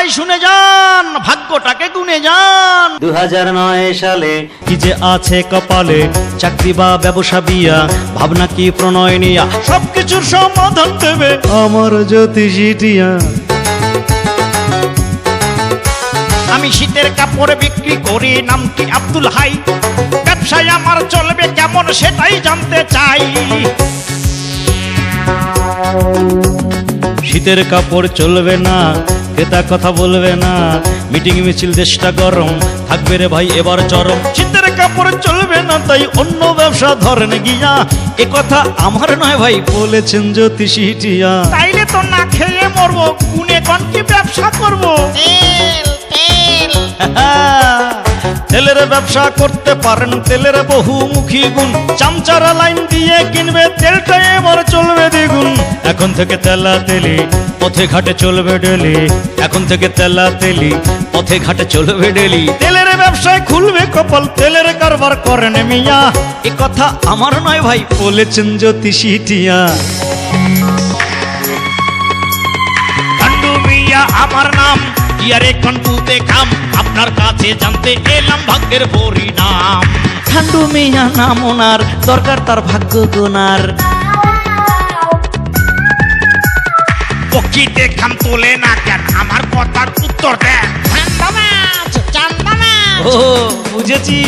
ভাই শুনে যান, ভাগ্যটাকে গুনে যান। 2009 সালে কি যে আছে কপালে, চাকরি বা ব্যবসা বিয়া, ভাবনা কি প্রণয় নিয়া, সবকিছুর সমাধান দেবে আমার জ্যোতিষীটিয়া। আমি শীতের কাপড় বিক্রি করি, নাম কি আব্দুল হাই। ব্যবসায় আমার চলবে কেমন সেটাই জানতে চাই। শীতের কাপড় চলবে না, ক্রেতা কথা বলবে না, মিটিং মিছিল দেশটা গরম থাকবে রে ভাই এবার চরম। শীতের কাপড় চলবে না তাই অন্য ব্যবসা ধরেন গিয়া, এ কথা আমার নয় ভাই বলেছেন জ্যোতিষীটিয়া। তাইলে তো না খেয়ে মরবো, গুনে কোন কি ব্যবসা করবো। তেলের ব্যবসা করতে পারেন, তেলের বহুমুখী গুণ, চামচারা লাইন দিয়ে কিনবে তেলটা এবার চলবে দ্বিগুণ। এখন থেকে তেলা তেলি পথে ঘাটে চলবে ডেলি, এখন থেকে তেলা তেলি পথে ঘাটে চলবে ডেলি। তেলের ব্যবসায় খুলবে কপাল, তেলের কারবার করেন মিয়া, এ কথা আমার নয় ভাই বলেছেন জ্যোতিষীটিয়া। কান্ডু মিয়া আমার নাম, ইয়ারে কন্টুতে কাম, আপনার কাছে জানতে এলাম ভাগ্যের পরিণাম। ঠান্ডু মিয়া নাম ওনার, দরকার তার ভাগ্য গোনার। পক্ষীতে খাম তোলে না কেন, আমার কথার উত্তর দেন। ও বুঝেছি,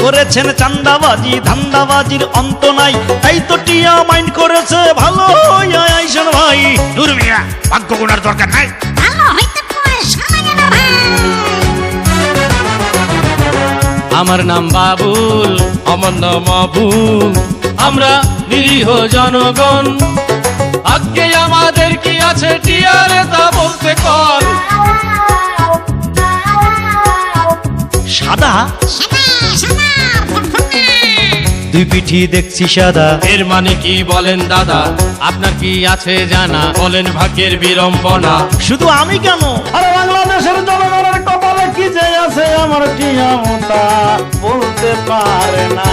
করেছেন চান্দাবাজি, ধান্দাবাজির অন্ত নাই, তাই তো টিয়া মাইন্ড করেছে ভালো আইসন ভাই। দূর মিয়া, ভাগ্য গোনার দরকার নাই। আমার নাম বাবুল, আমার নাম আবুল, আমরা নিরীহ জনগণ, আজকে আমাদের কি আছে টিয়ারে তা বলতে কর। সাদা দুই পিঠি দেখছি সাদা, এর মানে কি বলেন দাদা, আপনার কি আছে জানা, বলেন ভাগ্যের বিড়ম্বনা। শুধু আমি কেন, আরে বাংলাদেশের জনগণের কপালে কি যে আছে আমার টিয়া মোটা বলতে পারে না।